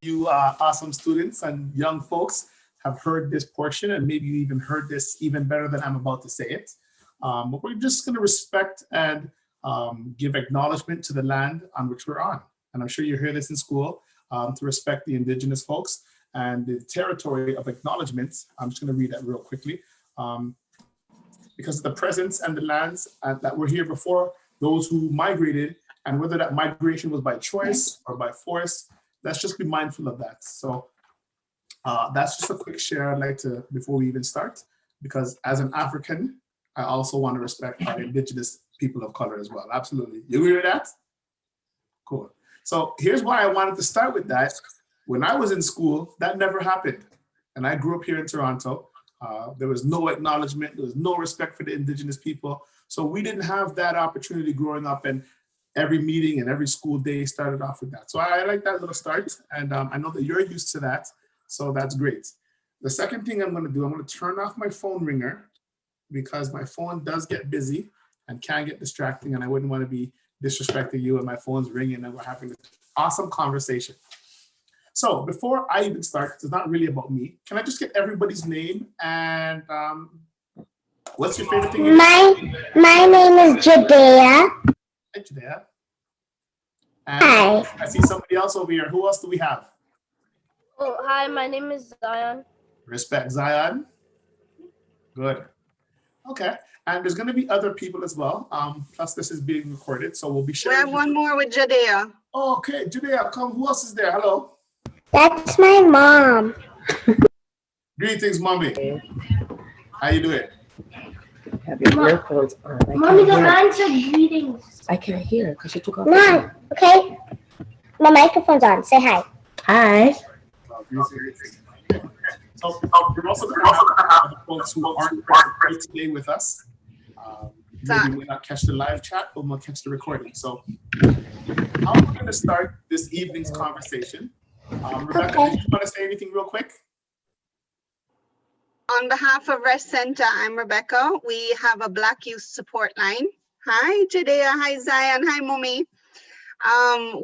you awesome students and young folks have heard this portion, and maybe you even heard this even better than I'm about to say it. But we're just going to respect and give acknowledgement to the land on which we're on. And I'm sure you hear this in school, to respect the indigenous folks and the territory of acknowledgements. I'm just going to read that real quickly. Because of the presence and the lands that were here before those who migrated, and whether that migration was by choice or by force, let's just be mindful of that. So that's just a quick share I'd like to, before we even start, because as an African, I also want to respect our indigenous people of color as well. Absolutely. You agree with that? Cool. So here's why I wanted to start with that. When I was in school, that never happened. And I grew up here in Toronto. There was no acknowledgement, there was no respect for the indigenous people. So we didn't have that opportunity growing up, and every meeting and every school day started off with that. So I like that little start, and I know that you're used to that, so that's great. The second thing I'm gonna do, I'm gonna turn off my phone ringer, because my phone does get busy and can get distracting, and I wouldn't wanna be disrespecting you and my phone's ringing and we're having this awesome conversation. So before I even start, it's not really about me, can I just get everybody's name and what's your favorite thing? My name is Judea. Hi, Judea. And Hi. I see somebody else over here. Who else do we have? Oh, hi, my name is Zion. Respect, Zion. Good. Okay. And there's going to be other people as well. Plus, this is being recorded, so we'll be sharing. We have one more with Judea. Oh, okay, Judea, come. Who else is there? Hello. That's my mom. Greetings, mommy. How you doing? Have your earphones on. Mommy, the man said greetings. I can't hear because you took off. Mom, okay? My microphone's on. Say hi. Hi. So we're also going to have folks who aren't present today with us. Maybe we will not catch the live chat, but we'll catch the recording. So how we're going to start this evening's conversation. Rebecca, Okay. did you want to say anything real quick? On behalf of R.E.S.T Center, I'm Rebecca. We have a Black Youth Support Line. Hi, Judea. Hi, Zion. Hi, Mummy.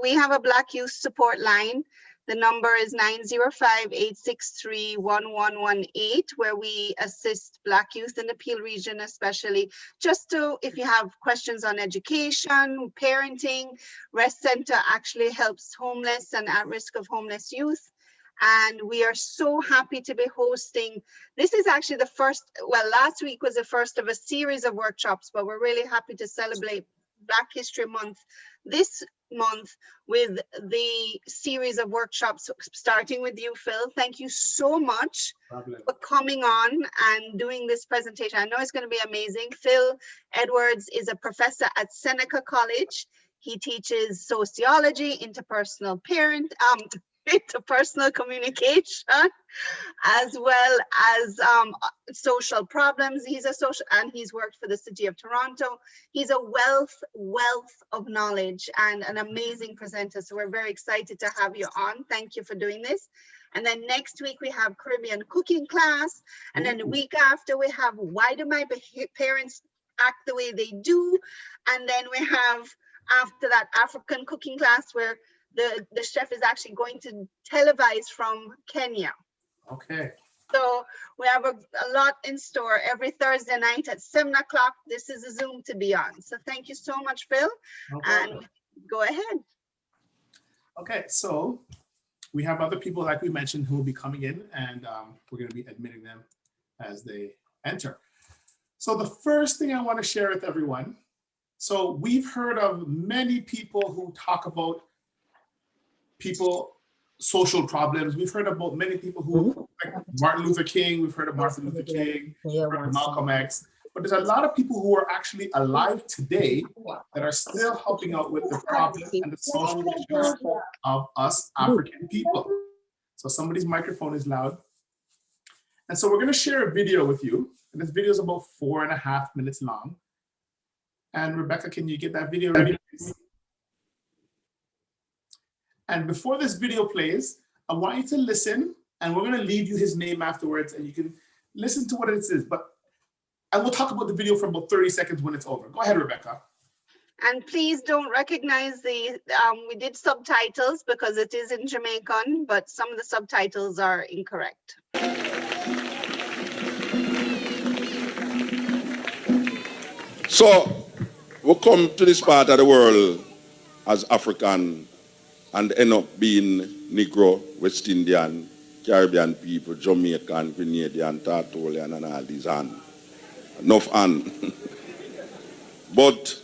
We have a Black Youth Support Line. The number is 905-863-1118, where we assist Black youth in the Peel region, especially just to, if you have questions on education, parenting. R.E.S.T Center actually helps homeless and at risk of homeless youth. And we are so happy to be hosting. This is actually the first, well, last week was the first of a series of workshops, but we're really happy to celebrate Black History Month this month with the series of workshops, starting with you, Phil. Thank you so much for coming on and doing this presentation. I know it's going to be amazing. Phil Edwards is a professor at Seneca College. He teaches sociology, interpersonal communication, as well as social problems. He's a social, and he's worked for the City of Toronto. He's a wealth of knowledge and an amazing presenter. So we're very excited to have you on. Thank you for doing this. And then next week we have Caribbean cooking class. And then the week after we have why do my parents act the way they do? And then we have after that African cooking class where the chef is actually going to televise from Kenya. Okay. So we have a lot in store every Thursday night at 7 o'clock. This is a Zoom to be on. So thank you so much, Phil. And go ahead. Okay, so we have other people, like we mentioned, who will be coming in, and we're going to be admitting them as they enter. So the first thing I want to share with everyone, so we've heard of many people who talk about social problems. We've heard about many people who, like Martin Luther King, we've heard of Martin Luther King, we've heard of Malcolm X, but there's a lot of people who are actually alive today that are still helping out with the problems and the social issues of us African people. So somebody's microphone is loud. And so we're gonna share a video with you, and this video is about 4.5 minutes long. And Rebecca, can you get that video ready, please? And before this video plays, I want you to listen, and we're gonna leave you his name afterwards, and you can listen to what it is. But I will talk about the video for about 30 seconds when it's over. Go ahead, Rebecca. And please don't recognize the, we did subtitles because it is in Jamaican, but some of the subtitles are incorrect. So we come to this part of the world as African and end up being Negro, West Indian, Caribbean people, Jamaican, Grenadian, Tartolian, and all these and enough and. But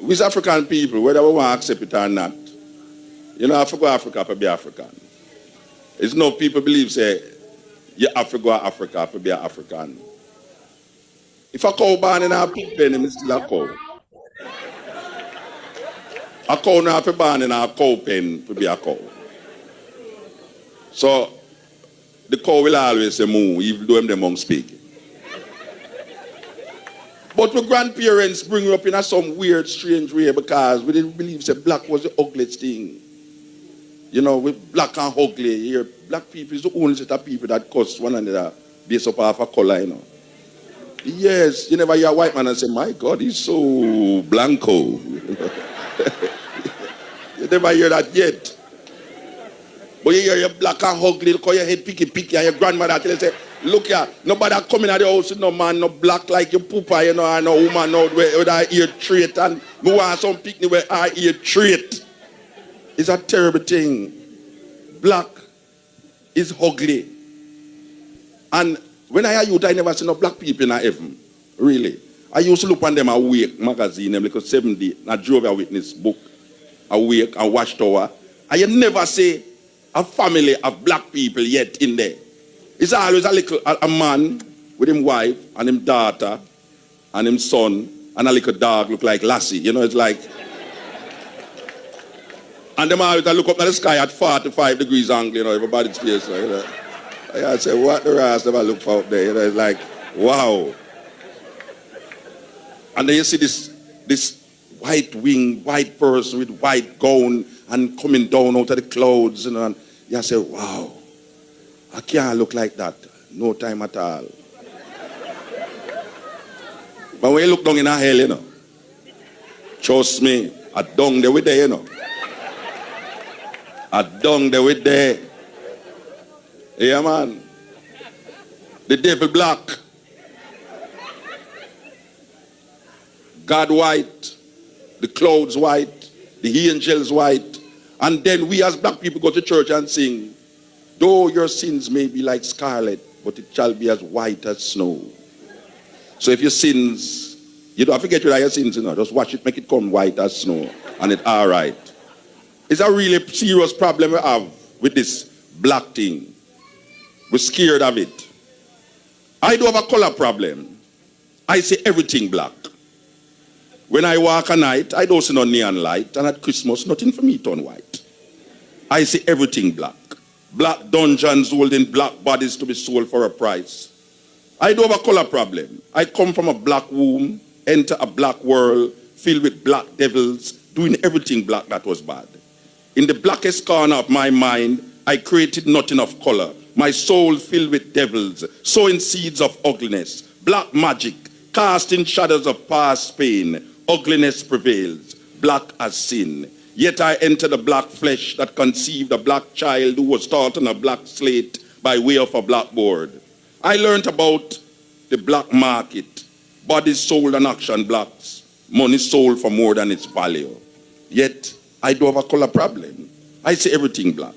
with African people, whether we want to accept it or not, you know, I have to go Africa to be African. It's no people believe say you have to go to Africa to be an African. If a cow born in a pig pen, it's still a cow. A cow not have to born in a cow pen to be a cow. So the cow will always say moo, even though them won't speak. But my grandparents bring you up in a some weird, strange way because we didn't believe that black was the ugliest thing. You know, with black and ugly here, black people is the only set of people that cuss one another based up of a color, you know. Yes, you never hear a white man and say, my God, he's so blanco. You never hear that yet. But you hear your black and ugly, look how your head picky, and your grandmother tell you, say, look here, nobody coming at the house, no man, no black like your pooper, you know, and no woman out with her ear trait, and we want some picnic with her ear trait. It's a terrible thing. Black is ugly. And when I hear youth, I never see no black people in heaven. Really. I used to look on them Awake magazine, them like a 7-day, a Jehovah's Witness book, Awake and Watchtower. And you never see a family of black people yet in there. It's always a man with his wife and his daughter and his son and a little dog look like Lassie. You know, it's like... And them always look up at the sky at 45 degrees angle, you know, everybody's face. You know. I say, what the rest never look for up there? You know, it's like, wow. And then you see this white wing, white person with white gown and coming down out of the clouds, you know, and you say, wow, I can't look like that. No time at all. But when you look down in a hell, you know, trust me, I down there with there, you know. I down there with there. Yeah, man. The devil black. God white. The clouds white. The angels white. And then we as black people go to church and sing, though your sins may be like scarlet, but it shall be as white as snow. So if your sins, you don't forget your sins, you know, just watch it, make it come white as snow, and it's all right. It's a really serious problem we have with this black thing. We're scared of it. I do have a color problem. I see everything black. When I walk at night, I don't see no neon light, and at Christmas, nothing for me turn white. I see everything black. Black dungeons holding black bodies to be sold for a price. I do have a color problem. I come from a black womb, enter a black world, filled with black devils, doing everything black that was bad. In the blackest corner of my mind, I created nothing of color. My soul filled with devils, sowing seeds of ugliness, black magic, casting shadows of past pain. Ugliness prevails, black as sin. Yet I enter the black flesh that conceived a black child who was taught on a black slate by way of a blackboard. I learned about the black market, bodies sold and action blacks, money sold for more than its value. Yet I do have a color problem. I see everything black.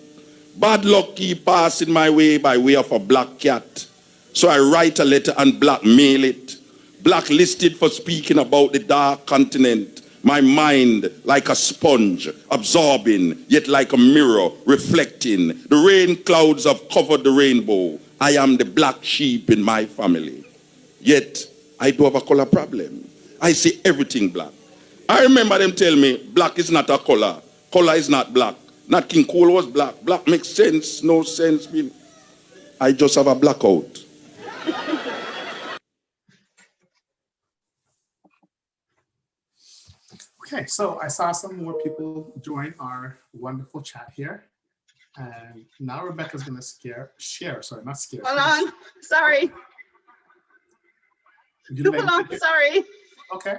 Bad luck keep passing my way by way of a black cat. So I write a letter and blackmail it. Blacklisted for speaking about the dark continent. My mind like a sponge, absorbing, yet like a mirror, reflecting. The rain clouds have covered the rainbow. I am the black sheep in my family. Yet I do have a color problem. I see everything black. I remember them tell me, black is not a color. Color is not black. Nat King Cole was black. Black makes sense, no sense. I just have a blackout. Okay, so I saw some more people join our wonderful chat here. And now Rebecca's going to share. Sorry, not scare. Hold on. Sorry. Hold on. Sorry. Okay.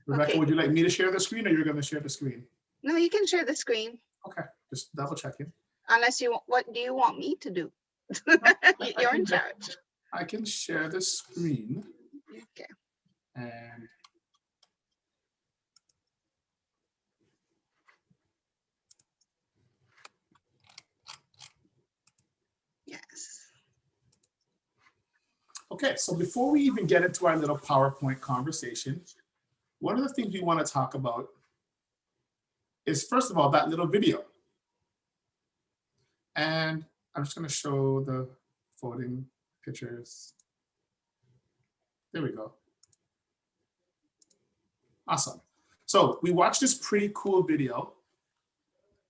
Rebecca, Okay. would you like me to share the screen or you're going to share the screen? No, you can share the screen Okay, just double checking. unless you, what do you want me to do? You're in charge. I can share the screen Okay. and Yes. okay, so before we even get into our little PowerPoint conversation, one of the things we want to talk about is, first of all, that little video. And I'm just going to show the voting pictures. There we go. Awesome. So we watched this pretty cool video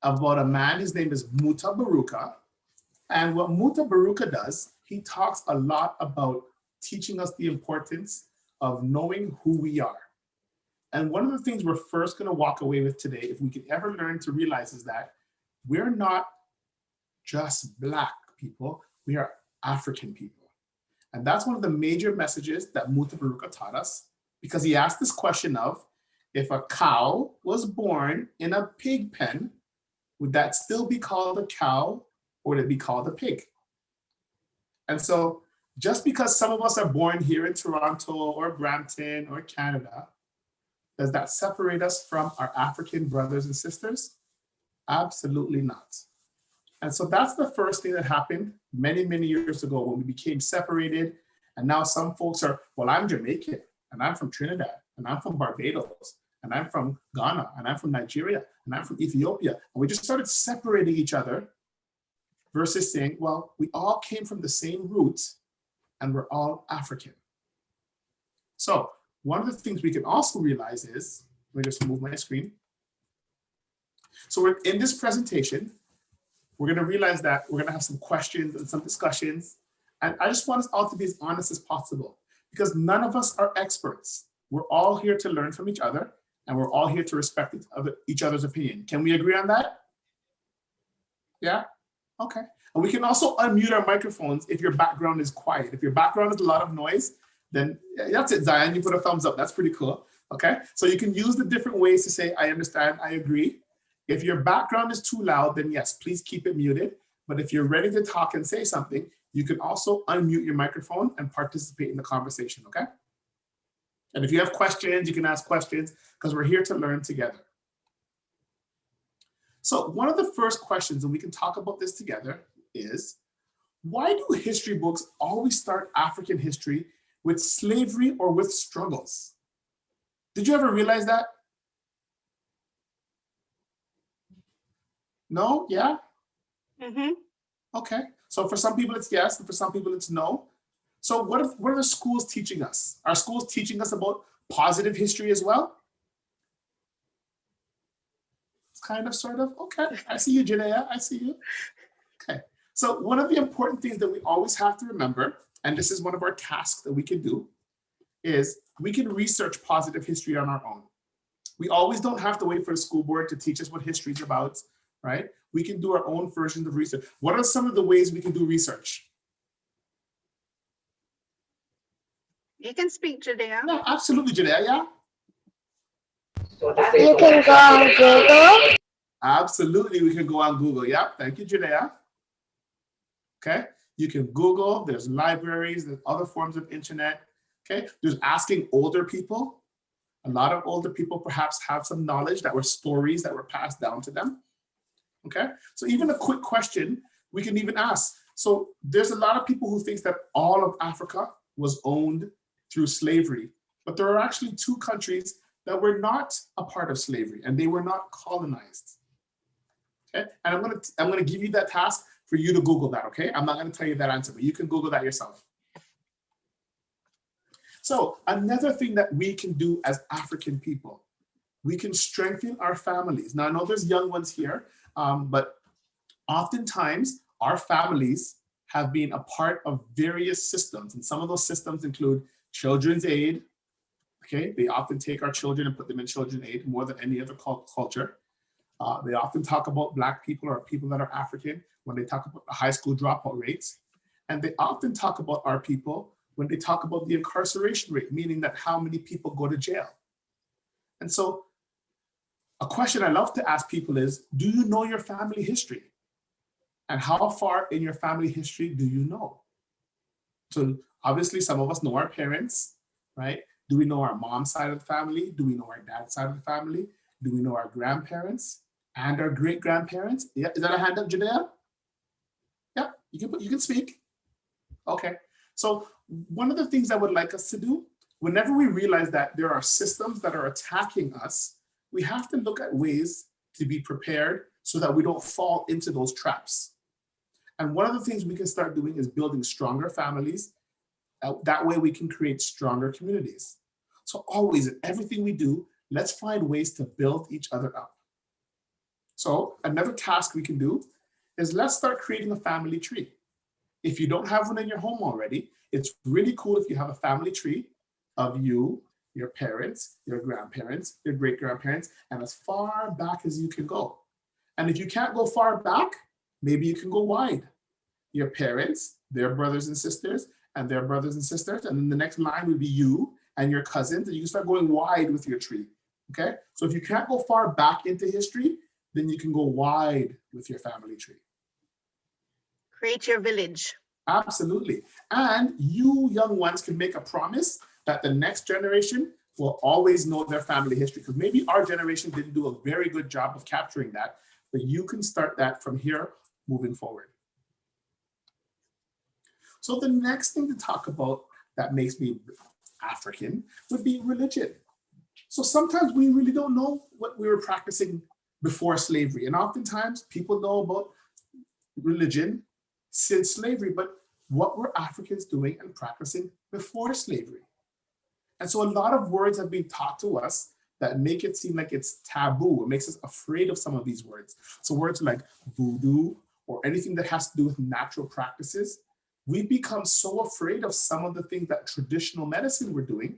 about a man. His name is Muta Baruka. And what Muta Baruka does, he talks a lot about teaching us the importance of knowing who we are. And one of the things we're first going to walk away with today, if we can ever learn to realize, is that we're not just Black people, we are African people. And that's one of the major messages that Muta Baruka taught us, because he asked this question of, if a cow was born in a pig pen, would that still be called a cow or would it be called a pig? And so just because some of us are born here in Toronto or Brampton or Canada, does that separate us from our African brothers and sisters? Absolutely not. And so that's the first thing that happened many, many years ago when we became separated. And now some folks are, well, I'm Jamaican and I'm from Trinidad and I'm from Barbados and I'm from Ghana and I'm from Nigeria and I'm from Ethiopia. And we just started separating each other versus saying, well, we all came from the same roots and we're all African. So one of the things we can also realize is, let me just move my screen. So we're in this presentation, we're going to realize that we're going to have some questions and some discussions. And I just want us all to be as honest as possible, because none of us are experts. We're all here to learn from each other, and we're all here to respect each other's opinion. Can we agree on that? Yeah? Okay. And we can also unmute our microphones if your background is quiet. If your background is a lot of noise, then that's it, Zion. You put a thumbs up. That's pretty cool. Okay. So you can use the different ways to say, I understand, I agree. If your background is too loud, then yes, please keep it muted. But if you're ready to talk and say something, you can also unmute your microphone and participate in the conversation, okay? And if you have questions, you can ask questions, because we're here to learn together. So one of the first questions, and we can talk about this together, is why do history books always start African history with slavery or with struggles? Did you ever realize that? No? Yeah? Mm-hmm. Okay. So for some people it's yes, and for some people it's no. So what are the schools teaching us? Are schools teaching us about positive history as well? It's kind of, sort of. Okay. I see you, Janaea. I see you. Okay. So one of the important things that we always have to remember, and this is one of our tasks that we can do, is we can research positive history on our own. We always don't have to wait for the school board to teach us what history is about, right? We can do our own versions of research. What are some of the ways we can do research? You can speak, Judea. Yeah, absolutely, Janaea. Yeah. You can go on Google. Absolutely, we can go on Google. Yeah, thank you, Janaea. Okay, you can Google, there's libraries, there's other forms of internet. Okay, there's asking older people. A lot of older people perhaps have some knowledge that were stories that were passed down to them. Okay, so even a quick question we can even ask. So there's a lot of people who think that all of Africa was owned through slavery, but there are actually two countries that were not a part of slavery and they were not colonized. Okay, and I'm gonna give you that task for you to Google that, okay? I'm not gonna tell you that answer, but you can Google that yourself. So another thing that we can do as African people, we can strengthen our families. Now I know there's young ones here, but oftentimes our families have been a part of various systems, and some of those systems include children's aid. Okay, they often take our children and put them in children's aid more than any other culture. They often talk about Black people or people that are African when they talk about the high school dropout rates. And they often talk about our people when they talk about the incarceration rate, meaning that how many people go to jail. And so a question I love to ask people is, do you know your family history? And how far in your family history do you know? So obviously some of us know our parents, right? Do we know our mom's side of the family? Do we know our dad's side of the family? Do we know our grandparents and our great grandparents? Yeah, is that a hand up, Judea? Yeah, you can speak. Okay. So one of the things I would like us to do, whenever we realize that there are systems that are attacking us, we have to look at ways to be prepared so that we don't fall into those traps. And one of the things we can start doing is building stronger families. That way we can create stronger communities. So always in everything we do, let's find ways to build each other up. So another task we can do is let's start creating a family tree. If you don't have one in your home already, it's really cool if you have a family tree of you, your parents, your grandparents, your great grandparents, and as far back as you can go. And if you can't go far back, maybe you can go wide. Your parents, their brothers and sisters, and their brothers and sisters. And then the next line would be you and your cousins. And you can start going wide with your tree. Okay. So if you can't go far back into history, then you can go wide with your family tree. Create your village. Absolutely. And you young ones can make a promise that the next generation will always know their family history. Because maybe our generation didn't do a very good job of capturing that, but you can start that from here moving forward. So the next thing to talk about that makes me African would be religion. So sometimes we really don't know what we were practicing before slavery. And oftentimes people know about religion since slavery, but what were Africans doing and practicing before slavery? And so a lot of words have been taught to us that make it seem like it's taboo. It makes us afraid of some of these words. So words like voodoo or anything that has to do with natural practices, we've become so afraid of some of the things that traditional medicine we're doing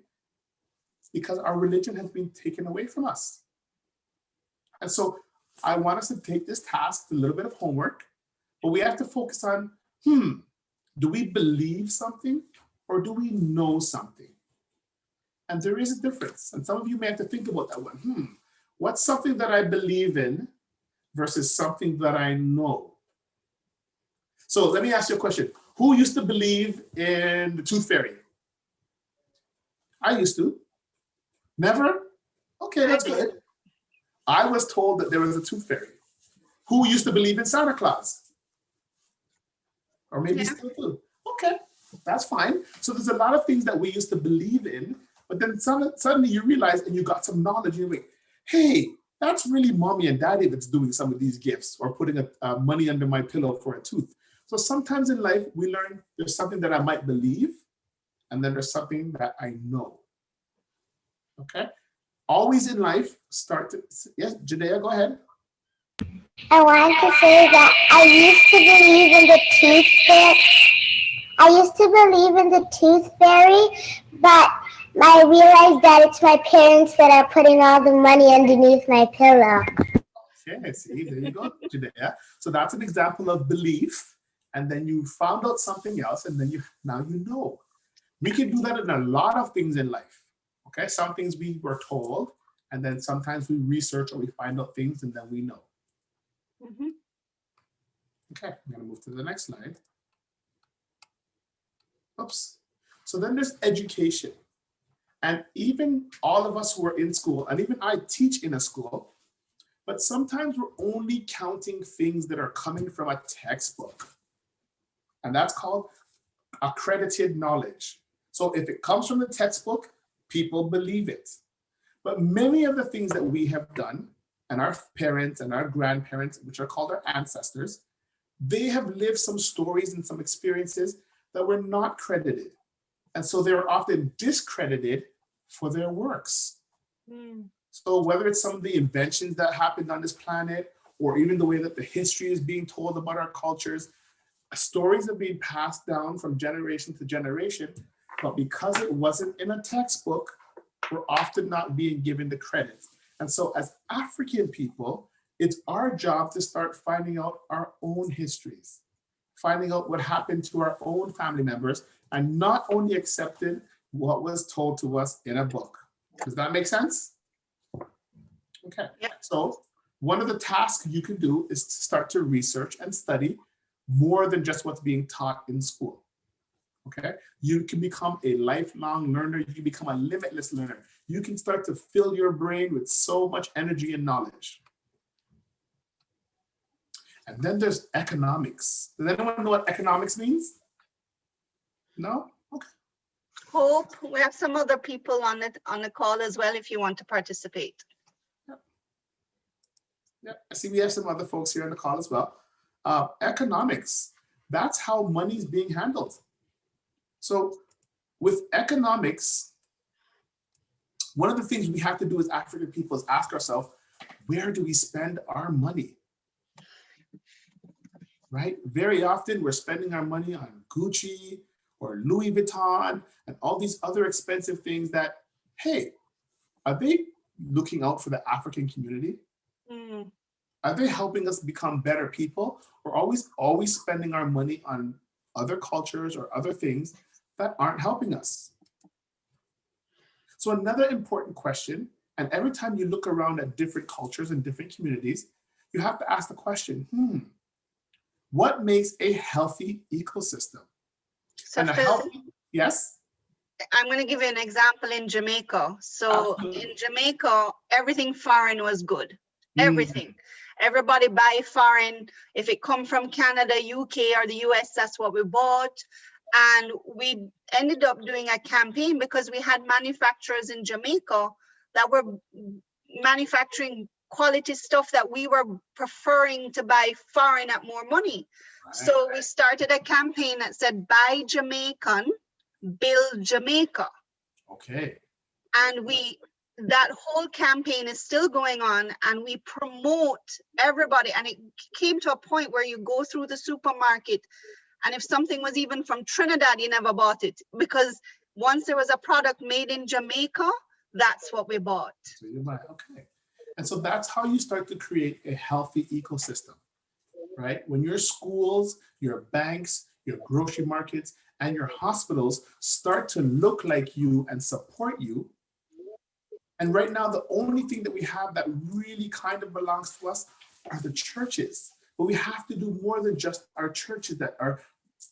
because our religion has been taken away from us. And so I want us to take this task, a little bit of homework, but we have to focus on, do we believe something or do we know something? And there is a difference. And some of you may have to think about that one. What's something that I believe in versus something that I know? So let me ask you a question. Who used to believe in the tooth fairy? I used to. Never? Okay, that's good. I was told that there was a tooth fairy. Who used to believe in Santa Claus? Or maybe still do. Okay, that's fine. So there's a lot of things that we used to believe in, but then suddenly you realize and you got some knowledge, you're like, hey, that's really mommy and daddy that's doing some of these gifts or putting money under my pillow for a tooth. So sometimes in life, we learn there's something that I might believe, and then there's something that I know. Okay? Always in life, yes, Judea, go ahead. I want to say that I used to believe in the tooth fairy. I used to believe in the tooth fairy, but I realized that it's my parents that are putting all the money underneath my pillow. Okay, see, there you go, Judea. So that's an example of belief, and then you found out something else, and then now you know. We can do that in a lot of things in life. Okay, some things we were told, and then sometimes we research or we find out things, and then we know. Okay, I'm gonna move to the next slide. Oops. So then there's education. And even all of us who are in school, and even I teach in a school, but sometimes we're only counting things that are coming from a textbook. And that's called accredited knowledge. So if it comes from the textbook, people believe it. But many of the things that we have done, and our parents and our grandparents, which are called our ancestors, they have lived some stories and some experiences that were not credited. And so they were often discredited for their works. So whether it's some of the inventions that happened on this planet, or even the way that the history is being told about our cultures, stories are being passed down from generation to generation, but because it wasn't in a textbook, we're often not being given the credit. And so as African people, it's our job to start finding out our own histories, finding out what happened to our own family members, and not only accepting what was told to us in a book. Does that make sense? Okay, Yep. so one of the tasks you can do is to start to research and study more than just what's being taught in school. Okay, you can become a lifelong learner. You can become a limitless learner. You can start to fill your brain with so much energy and knowledge. And then there's economics. Does anyone know what economics means? No? Okay. Hope we have some other people on the call as well if you want to participate. Yeah, I see we have some other folks here on the call as well. Economics, that's how money is being handled. So with economics, one of the things we have to do as African people is ask ourselves, where do we spend our money? Right? Very often we're spending our money on Gucci or Louis Vuitton and all these other expensive things that, hey, are they looking out for the African community? Mm. Are they helping us become better people? Or always spending our money on other cultures or other things that aren't helping us? So another important question, and every time you look around at different cultures and different communities, you have to ask the question, what makes a healthy ecosystem? So And a Phil, healthy, yes? I'm going to give you an example in Jamaica. So Absolutely. in Jamaica, everything foreign was good. Mm. Everything. Everybody buy foreign. If it come from Canada, UK, or the US, that's what we bought. And we ended up doing a campaign because we had manufacturers in Jamaica that were manufacturing quality stuff that we were preferring to buy foreign at more money. Right. So we started a campaign that said, buy Jamaican, build Jamaica. Okay. And that whole campaign is still going on, and we promote everybody. And it came to a point where you go through the supermarket, and if something was even from Trinidad, you never bought it, because once there was a product made in Jamaica, that's what we bought. So you buy, okay. And so that's how you start to create a healthy ecosystem, right? When your schools, your banks, your grocery markets, and your hospitals start to look like you and support you. And right now, the only thing that we have that really kind of belongs to us are the churches. But we have to do more than just our churches that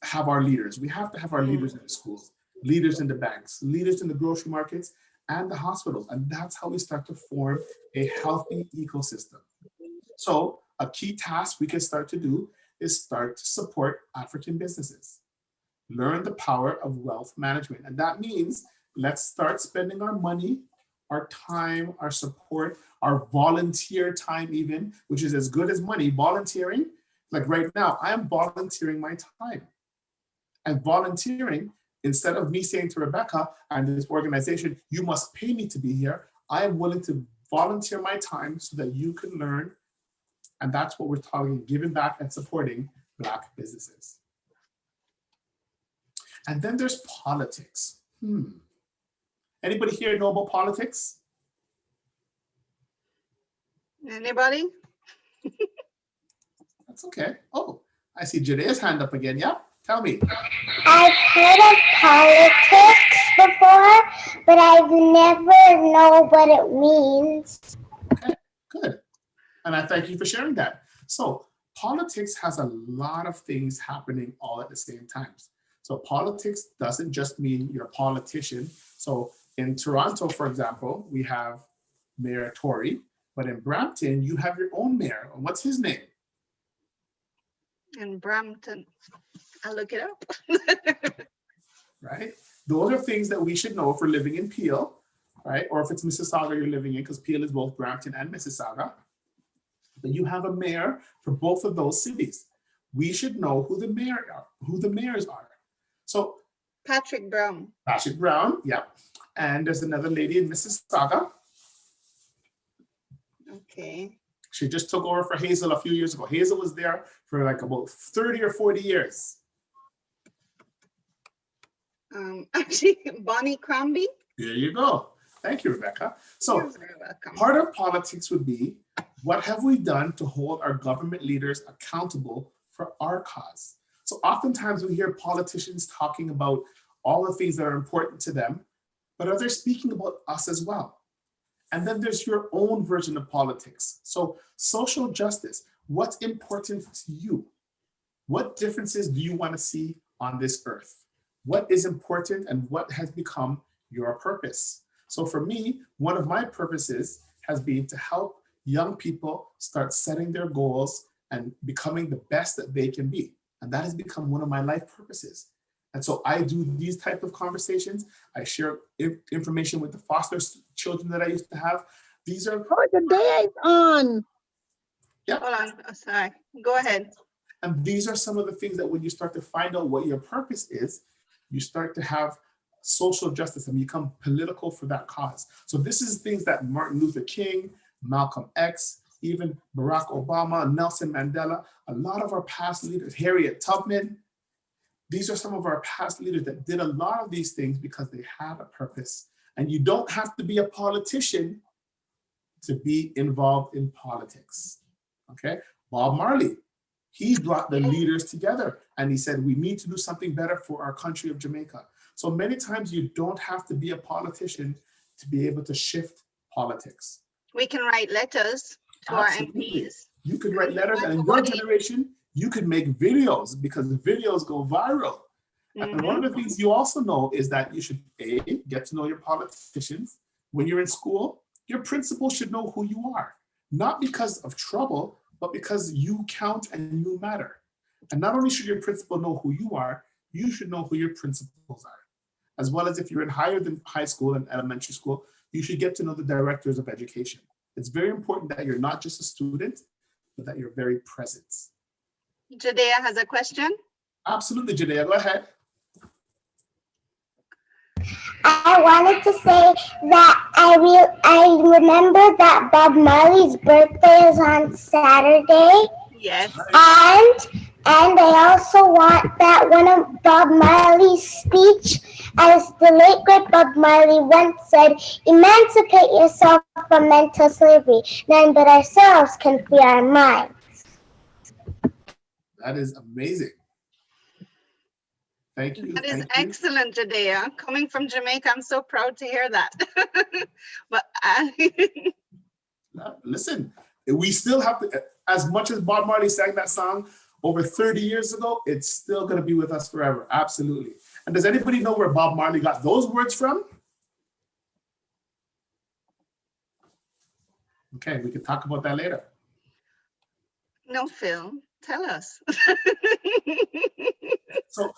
have our leaders. We have to have our leaders in the schools, leaders in the banks, leaders in the grocery markets, and the hospitals. And that's how we start to form a healthy ecosystem. So a key task we can start to do is start to support African businesses. Learn the power of wealth management. And that means let's start spending our money, our time, our support, our volunteer time even, which is as good as money. Volunteering, like right now, I am volunteering my time. And volunteering, instead of me saying to Rebecca and this organization, you must pay me to be here, I am willing to volunteer my time so that you can learn. And that's what we're talking, giving back and supporting Black businesses. And then there's politics. Anybody here know about politics? Anybody? That's okay. Oh, I see Jadea's hand up again. Yeah, tell me. I've heard of politics before, but I've never known what it means. Okay, good. And I thank you for sharing that. So politics has a lot of things happening all at the same time. So politics doesn't just mean you're a politician. So in Toronto, for example, we have Mayor Tory, but in Brampton, you have your own mayor. What's his name? In Brampton. I'll look it up. Right? Those are things that we should know if we're living in Peel, right? Or if it's Mississauga you're living in, because Peel is both Brampton and Mississauga. But you have a mayor for both of those cities. We should know who the mayors are. So Patrick Brown. Patrick Brown, yeah. And there's another lady in Mississauga. Okay. She just took over for Hazel a few years ago. Hazel was there for like about 30 or 40 years. Actually, Bonnie Crombie. There you go. Thank you, Rebecca. So You're very welcome. part of politics would be, what have we done to hold our government leaders accountable for our cause? So oftentimes we hear politicians talking about all the things that are important to them, but are they speaking about us as well? And then there's your own version of politics. So social justice, what's important to you? What differences do you want to see on this earth? What is important and what has become your purpose? So for me, one of my purposes has been to help young people start setting their goals and becoming the best that they can be. And that has become one of my life purposes. And so I do these type of conversations. I share information with the foster children that I used to have. These are, Oh, the day is on. yeah. Hold on, oh, sorry. Go ahead. And these are some of the things that when you start to find out what your purpose is, you start to have social justice and become political for that cause. So this is things that Martin Luther King, Malcolm X, even Barack Obama, Nelson Mandela, a lot of our past leaders, Harriet Tubman, these are some of our past leaders that did a lot of these things because they had a purpose. And you don't have to be a politician to be involved in politics, okay? Bob Marley, he brought the leaders together and he said, we need to do something better for our country of Jamaica. So many times you don't have to be a politician to be able to shift politics. We can write letters to Absolutely. our MPs. You could write letters, and in your generation, you could make videos because the videos go viral. And one of the things you also know is that you should A, get to know your politicians. When you're in school, your principal should know who you are, not because of trouble, but because you count and you matter. And not only should your principal know who you are, you should know who your principals are. As well as if you're in higher than high school and elementary school, you should get to know the directors of education. It's very important that you're not just a student, but that you're very present. Judea has a question. Absolutely, Judea, go ahead. I wanted to say that I remember that Bob Marley's birthday is on Saturday. Yes. And I also want that one of Bob Marley's speech, as the late great Bob Marley once said, emancipate yourself from mental slavery. None but ourselves can free our minds. That is amazing. Thank you. That is thank you. excellent, Judea. Coming from Jamaica, I'm so proud to hear that. But Now, listen, we still have to, as much as Bob Marley sang that song over 30 years ago, it's still going to be with us forever. Absolutely. And does anybody know where Bob Marley got those words from? Okay, we can talk about that later. no, Phil, tell us. So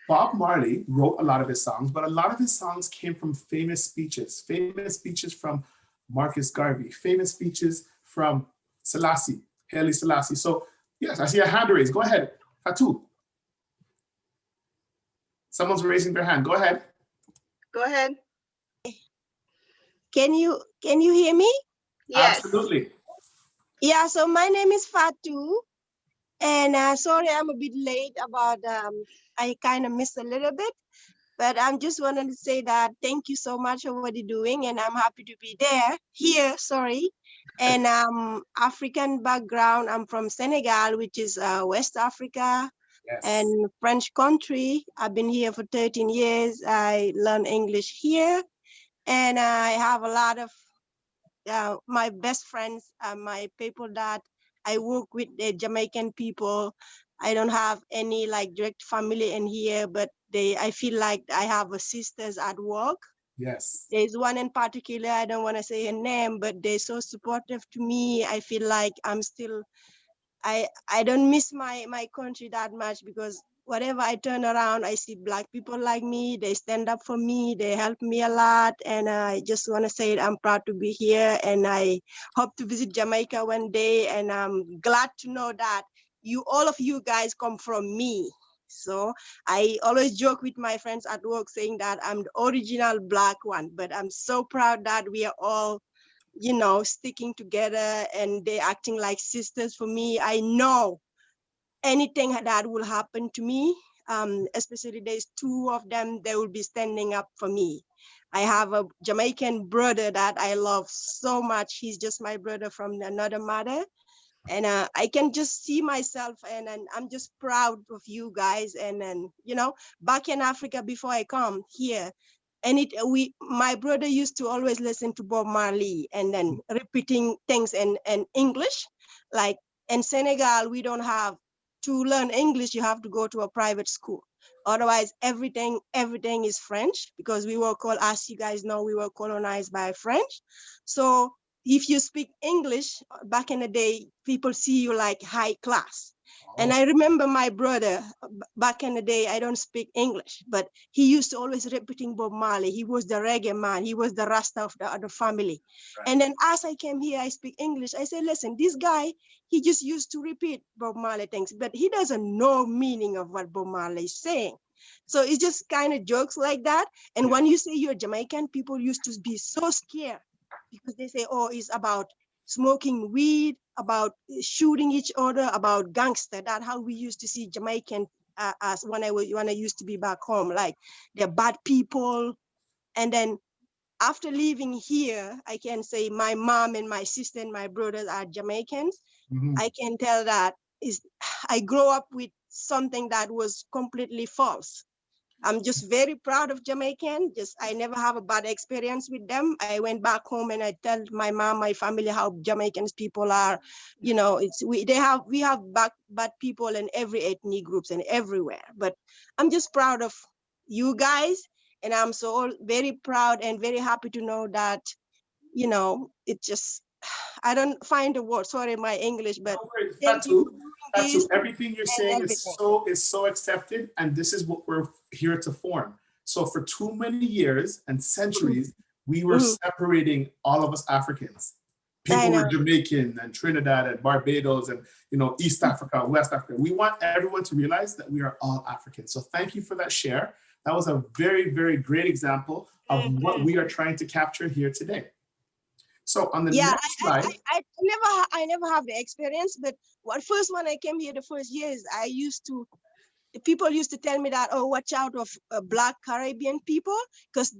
Bob Marley wrote a lot of his songs, but a lot of his songs came from famous speeches from Marcus Garvey, famous speeches from Selassie, Haile Selassie. So yes, I see a hand raised. Go ahead, Fatu. Someone's raising their hand. Go ahead. Go ahead. Can you hear me? Yes. Absolutely. Yeah, so my name is Fatu, and sorry I'm a bit late about I kind of missed a little bit, but I'm just wanted to say that thank you so much for what you're doing, and I'm happy to be here, sorry. And African background, I'm from Senegal, which is West Africa. Yes. And French country. I've been here for 13 years. I learned English here, and I have a lot of my best friends, my people that I work with, the Jamaican people. I don't have any like direct family in here, but I feel like I have a sisters at work. Yes. There's one in particular, I don't want to say her name, but they're so supportive to me. I feel like I'm still, I don't miss my country that much, because whatever I turn around, I see Black people like me. They stand up for me. They help me a lot. And I just want to say I'm proud to be here. And I hope to visit Jamaica one day. And I'm glad to know that all of you guys come from me. So I always joke with my friends at work saying that I'm the original Black one. But I'm so proud that we are all, sticking together, and they acting like sisters for me. I know anything that will happen to me, especially there's two of them, they will be standing up for me. I have a Jamaican brother that I love so much. He's just my brother from another mother. And I can just see myself, and I'm just proud of you guys. And back in Africa before I come here, And my brother used to always listen to Bob Marley and then repeating things in English. Like in Senegal, we don't have to learn English. You have to go to a private school. Otherwise, everything is French, because we were as you guys know, we were colonized by French. So if you speak English back in the day, people see you like high class. And I remember my brother back in the day, I don't speak English, but he used to always repeating Bob Marley. He was the reggae man. He was the Rasta of the other family. Right. And then as I came here, I speak English. I said, listen, this guy, he just used to repeat Bob Marley things, but he doesn't know meaning of what Bob Marley is saying. So it's just kind of jokes like that. And when you say you're Jamaican, people used to be so scared because they say, oh, it's about smoking weed, about shooting each other, about gangster. That's how we used to see Jamaican as when I used to be back home, like they're bad people. And then after leaving here, I can say my mom and my sister and my brothers are Jamaicans. Mm-hmm. I can tell that I grew up with something that was completely false. I'm just very proud of Jamaican. I never have a bad experience with them. I went back home and I tell my mom, my family, how Jamaicans people are. You know, we have bad people in every ethnic groups and everywhere. But I'm just proud of you guys, and I'm so very proud and very happy to know that, you know, it just, I don't find the word. Sorry, my English, but thank you for doing this. Everything you're saying is so accepted, and this is what we're here to form. So for too many years and centuries, we were separating all of us Africans. People were Jamaican and Trinidad and Barbados and, you know, East Africa, West Africa. We want everyone to realize that we are all Africans. So thank you for that share. That was a very, very great example of what we are trying to capture here today. So on the next slide, I never have the experience, but first when I came here the first years, people used to tell me that, oh, watch out of Black Caribbean people, because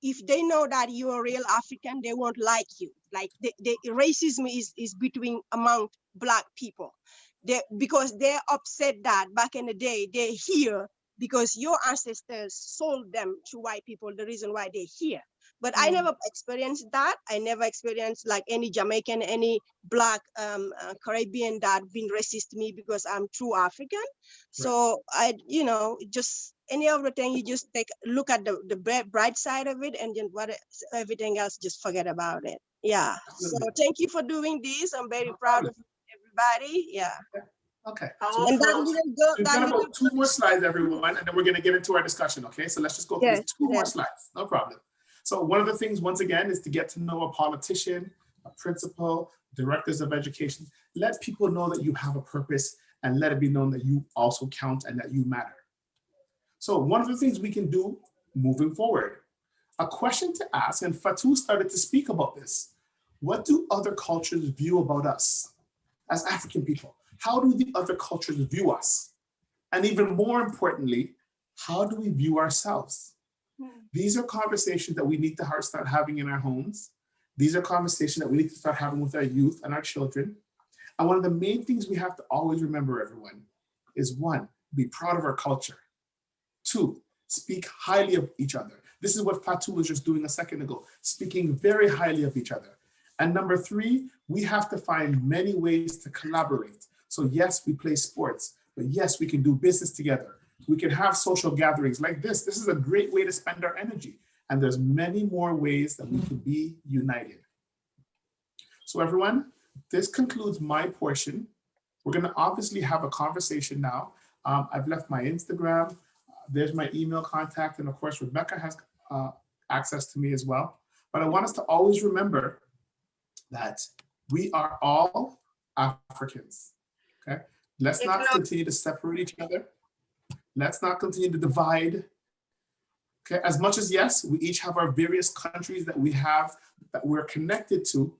if they know that you're a real African, they won't like you. Like the racism is among Black people, because they're upset that back in the day they're here because your ancestors sold them to white people, the reason why they're here. But I never experienced that. I never experienced like any Jamaican, any Black Caribbean that been racist to me because I'm true African. So just any other thing, you just look at the bright side of it, and then everything else, just forget about it. Yeah. So thank you for doing this. I'm very proud of everybody. Yeah. Okay. So we've got about 2 more slides, everyone, and then we're going to get into our discussion. Okay. So let's just go through 2 more slides. No problem. So one of the things, once again, is to get to know a politician, a principal, directors of education. Let people know that you have a purpose, and let it be known that you also count and that you matter. So one of the things we can do moving forward, a question to ask, and Fatu started to speak about this. What do other cultures view about us as African people? How do the other cultures view us? And even more importantly, how do we view ourselves? These are conversations that we need to start having in our homes. These are conversations that we need to start having with our youth and our children. And one of the main things we have to always remember, everyone, is 1, be proud of our culture. 2, speak highly of each other. This is what Fatu was just doing a second ago, speaking very highly of each other. And number 3, we have to find many ways to collaborate. So yes, we play sports, but yes, we can do business together. We can have social gatherings like this. This is a great way to spend our energy. And there's many more ways that we can be united. So everyone, this concludes my portion. We're going to obviously have a conversation now. I've left my Instagram. There's my email contact. And of course, Rebecca has access to me as well. But I want us to always remember that we are all Africans. Okay? Let's not continue to separate each other. Let's not continue to divide. Okay, as much as yes, we each have our various countries that we're connected to,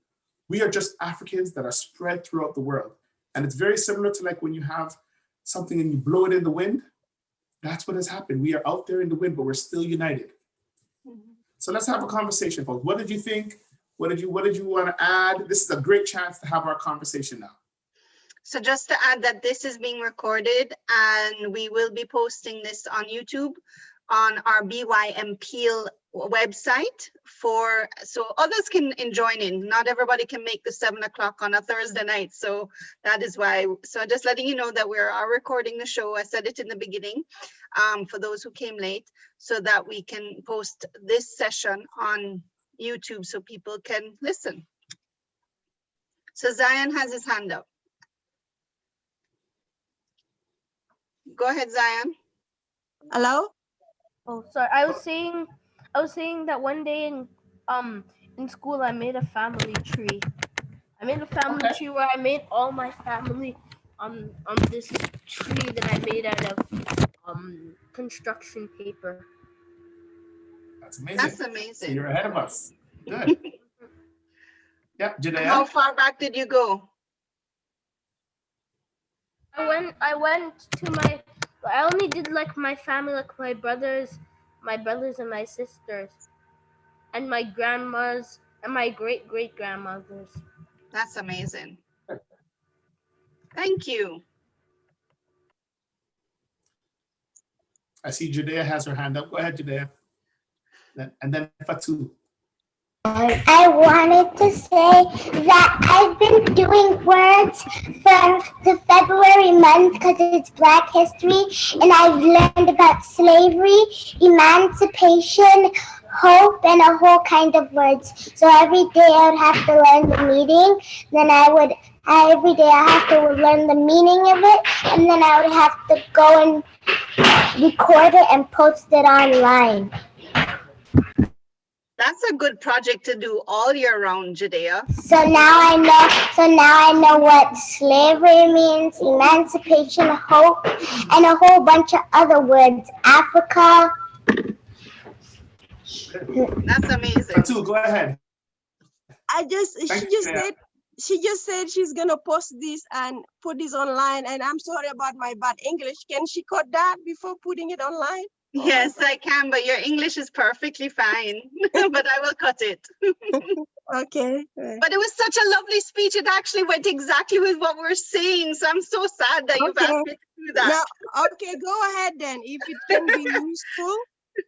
we are just Africans that are spread throughout the world. And it's very similar to like when you have something and you blow it in the wind. That's what has happened. We are out there in the wind, but we're still united. So let's have a conversation, folks. What did you think? What did you want to add? This is a great chance to have our conversation now. So just to add that this is being recorded and we will be posting this on YouTube. on our BYM Peel website so others can join in. Not everybody can make the 7 o'clock on a Thursday night. So that is why. So just letting you know that we are recording the show. I said it in the beginning for those who came late, so that we can post this session on YouTube so people can listen. So Zion has his hand up. Go ahead, Zion. Hello? Oh, sorry. I was saying that one day in school I made a family tree. I made a family Okay. tree where I made all my family on this tree that I made out of construction paper. That's amazing. That's So amazing. you're ahead of us. Good. Yep, And how Judea. far back did you go? I went to I only did like my family, like my brothers and my sisters, and my grandmas and my great grandmothers. That's amazing. Thank you. I see Judea has her hand up. Go ahead, Judea. And then Fatu. I wanted to say that I've been doing words for the February month because it's Black History, and I've learned about slavery, emancipation, hope, and a whole kind of words. So every day I would have to learn the meaning, then every day I have to learn the meaning of it, and then I would have to go and record it and post it online. That's a good project to do all year round, Judea. So now I know what slavery means, emancipation, hope, and a whole bunch of other words. Africa. That's amazing. Fatu, go ahead. She just said she's gonna post this and put this online, and I'm sorry about my bad English. Can she cut that before putting it online? Yes, I can, but your English is perfectly fine. But I will cut it. Okay. But it was such a lovely speech. It actually went exactly with what we're saying. So I'm so sad that you've asked me to do that. Now, okay, go ahead then. If it can be useful.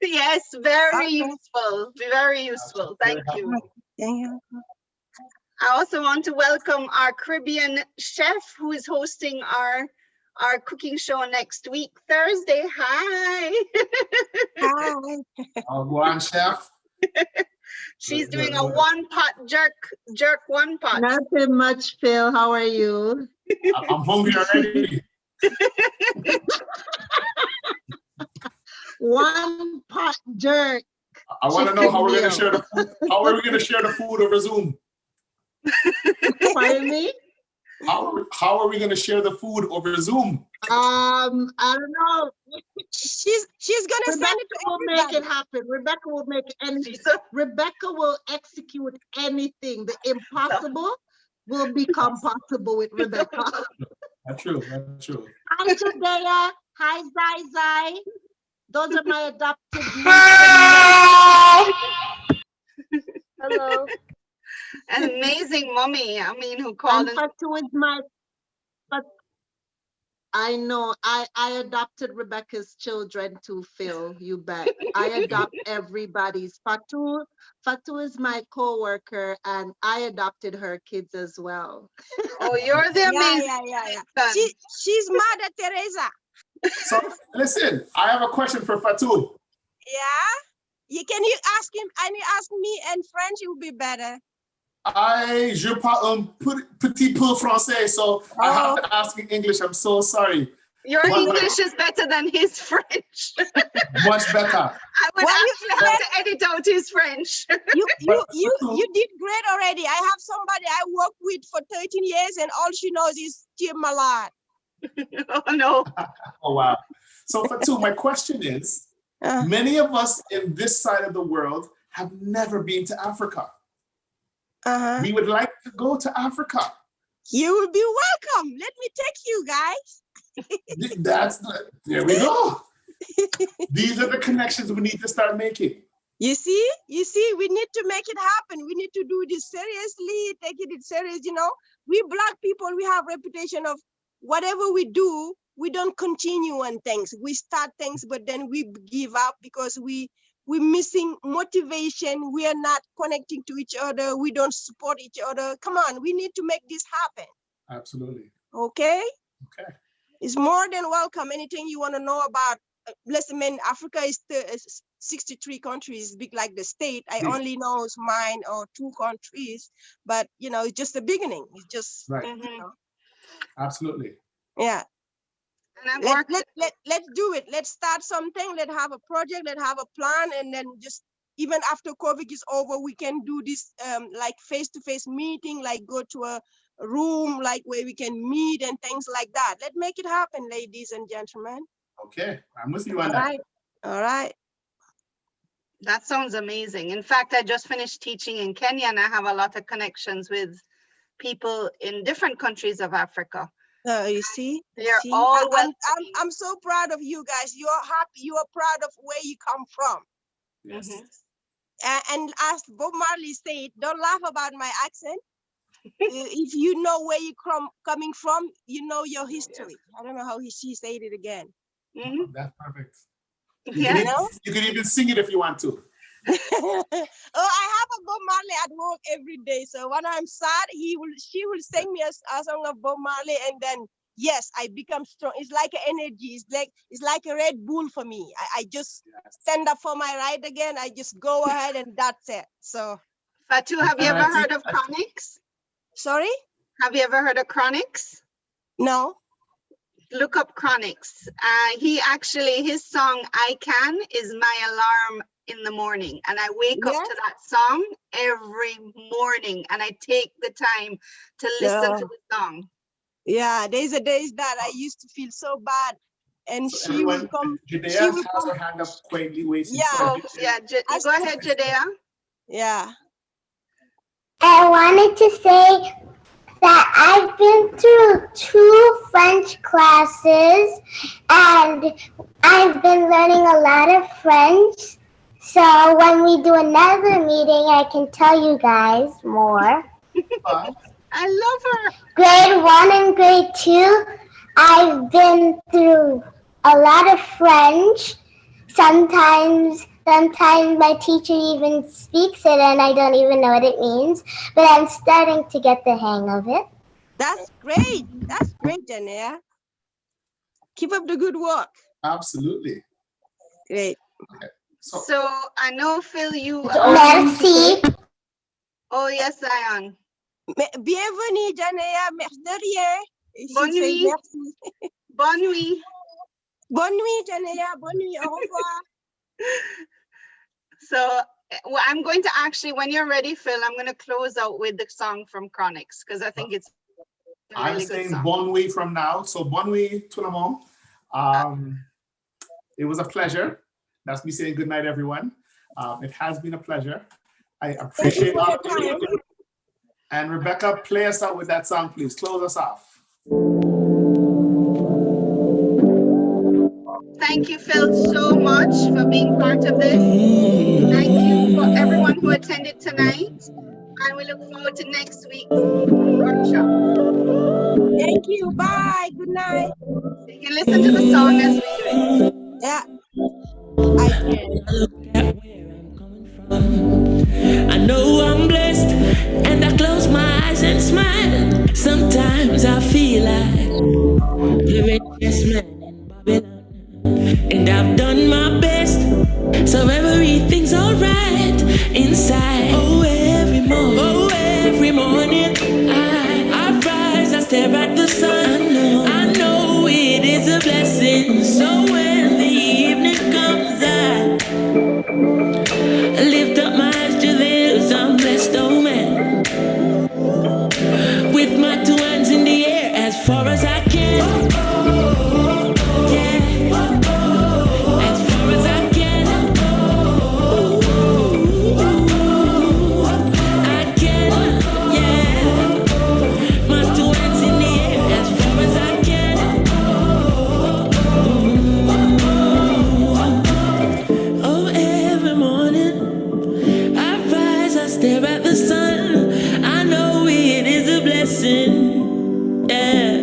Yes, very Okay. useful. Very useful. Thank you. Thank you. I also want to welcome our Caribbean chef who is hosting our cooking show next week, Thursday. Hi. Hi. I'll go on, chef. She's doing a one-pot jerk one pot. Nothing much, Phil. How are you? I'm hungry already. One pot jerk. I want to know how we're going meal. to share the food. How are we going to share the food over Zoom? Pardon me? How are we going to share the food over Zoom? I don't know. She's gonna send Rebecca it to will everybody. make it happen. Rebecca will make anything. Rebecca will execute anything. The impossible will become possible with Rebecca. That's true. That's true. Hi, Judea. Hi, Zai Zai. Those are my adopted nieces. Hi. Hello. An amazing mommy. I mean, who And called and Fatu is my, but I know I adopted Rebecca's children too, Phil. You bet. I adopt everybody's. Fatu is my co-worker, and I adopted her kids as well. oh, you're the amazing. Yeah. son. She's Mother Teresa. So listen, I have a question for Fatu. Yeah. Can you ask him? And you ask me in French, it would be better. Je parle petit peu français, so I have to ask in English. I'm so sorry. Your English is better than his French. Much better. I would actually have to edit out his French. You did great already. I have somebody I worked with for 13 years, and all she knows is Tia Malad. Oh no. Oh wow. So Fatu, my question is, many of us in this side of the world have never been to Africa. We would like to go to Africa. You will be welcome. Let me take you guys. There we go. These are the connections we need to start making. You see, we need to make it happen. We need to do this seriously, taking it serious. You know, we Black people, we have reputation of whatever we do, we don't continue on things. We start things, but then we give up because we're missing motivation. We are not connecting to each other. We don't support each other. Come on, we need to make this happen. Absolutely. Okay? Okay. It's more than welcome. Anything you want to know about, listen, man, Africa is 63 countries, big like the state. I only know mine or 2 countries, but you know, it's just the beginning. It's just, right. You know. Absolutely. Yeah. And Let's do it. Let's start something. Let's have a project. Let's have a plan, and then just even after COVID is over, we can do this like face-to-face meeting, like go to a room, like where we can meet and things like that. Let's make it happen, ladies and gentlemen. Okay, I'm with you on that. All right. That sounds amazing. In fact, I just finished teaching in Kenya, and I have a lot of connections with people in different countries of Africa. You see, all I'm so proud of you guys. You are happy. You are proud of where you come from. Yes. And as Bob Marley said, don't laugh about my accent. If you know where you coming from, you know your history. I don't know how she said it again. That's perfect. Yeah. You can even sing it if you want to. Oh, I have a Bob Marley at work every day. So when I'm sad, she will sing me a song of Bob Marley, and then yes, I become strong. It's like an energy. It's like a Red Bull for me. I just stand up for my right again. I just go ahead, and that's it. So, Fatu, have you ever heard of Chronix? Sorry? Have you ever heard of Chronix? No. Look up Chronix. His song I Can is my alarm in the morning, and I wake up to that song every morning, and I take the time to listen to the song. Yeah, there's a days that I used to feel so bad, and so she will come. Judea has her hand up quietly waiting. Yeah, go ahead, Judea. Yeah. I wanted to say that I've been through 2 French classes, and I've been learning a lot of French. So when we do another meeting, I can tell you guys more. I love her. Grade 1 and grade 2, I've been through a lot of French. Sometimes my teacher even speaks it and I don't even know what it means, but I'm starting to get the hang of it. That's great. That's great, Janea. Keep up the good work. Absolutely. Great. Okay. So I know, Phil, you... Merci. Oh, yes, Zion. Bienvenue, Janea. Merci de rien. Bonne nuit. Bonne nuit. Bonne nuit, Janea. Bonne nuit. Au revoir. So I'm going to actually, when you're ready, Phil, I'm going to close out with the song from Chronix, because I think it's a really I'm good saying song. Bonne nuit from now. So bonne nuit, tout le monde. It was a pleasure. That's me saying good night, everyone. It has been a pleasure. I appreciate all of you. And Rebecca, play us out with that song, please. Close us off. Thank you, Phil, so much for being part of this. Thank you for everyone who attended tonight. And we look forward to next week's workshop. Thank you. Bye. Good night. You can listen to the song as we do it. Yeah. I can. I know I'm blessed, and I close my eyes and smile. Sometimes I feel like the richest man in Babylon, and I've done my best, so everything's alright inside. Oh, every morning, I rise, I stare at the sun. I know it is a blessing. So when the evening comes, I lift up my eyes to this, I'm blessed, oh man. With my 2 hands in the air, as far as I can. Yeah. As far as I can. I can, yeah. My 2 hands in the air, as far as I can. Oh, every morning I rise, I stare at the sun. I know it is a blessing, yeah.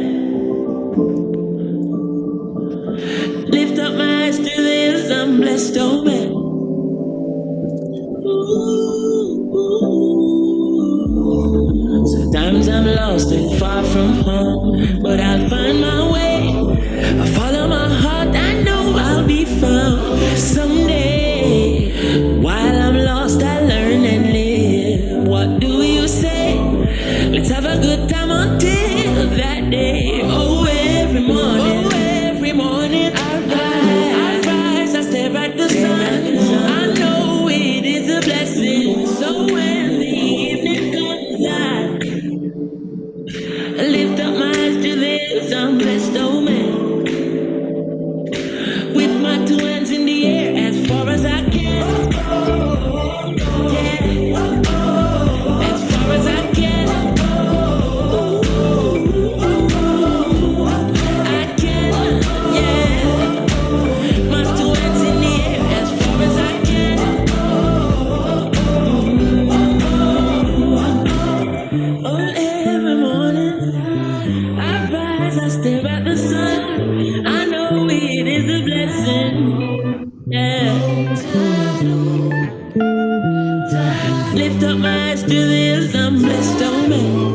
lost and far from home, but I'll find my way. I follow my heart, I know I'll be found someday. While I'm lost, I learn and live. What do you say? Let's have a good time until that day. Oh, every morning, I rise, I stare at the sun. I know it is a blessing. So when the evening comes, I lift up my eyes to this unblessed old man, with my two hands in the air as far as I can. Yeah, as far as I can. I can, yeah. My two hands in the air as far as I can. Oh, every morning I rise, I stare at the sun. I know it is a blessing. Yeah. Lift up my eyes to this, I'm blessed, oh man.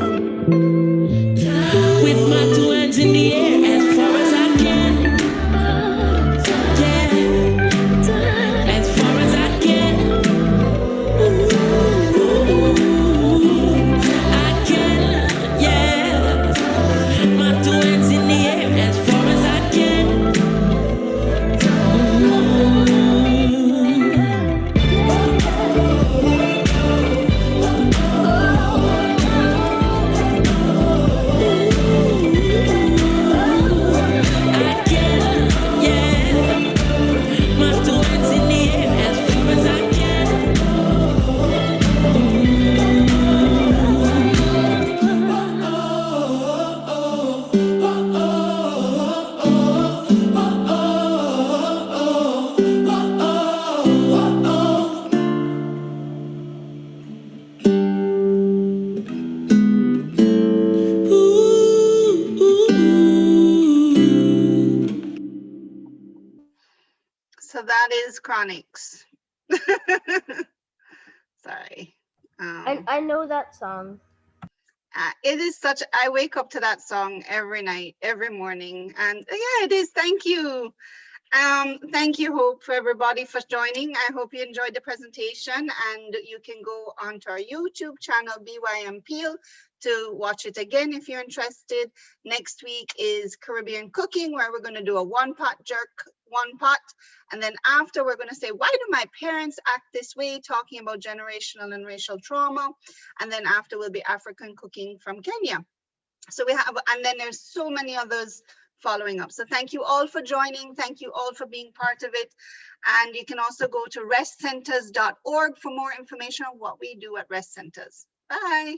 With my two hands in the air as far as I can. Yeah. As far as I can. I can, yeah. My two hands in the air as far as I can. I can, yeah. My two hands in the air as far as I can. So that is Chronics. Sorry. I know that song. It is such, I wake up to that song every night, every morning. And yeah, it is. Thank you. Thank you, Hope, for everybody for joining. I hope you enjoyed the presentation, and you can go onto our YouTube channel, BYM Peel, to watch it again if you're interested. Next week is Caribbean cooking, where we're going to do a one pot jerk, one pot. And then after, we're going to say, why do my parents act this way? Talking about generational and racial trauma. And then after will be African cooking from Kenya. So we have, and then there's so many others following up. So thank you all for joining. Thank you all for being part of it. And you can also go to restcenters.org for more information on what we do at Rest Centers. Bye.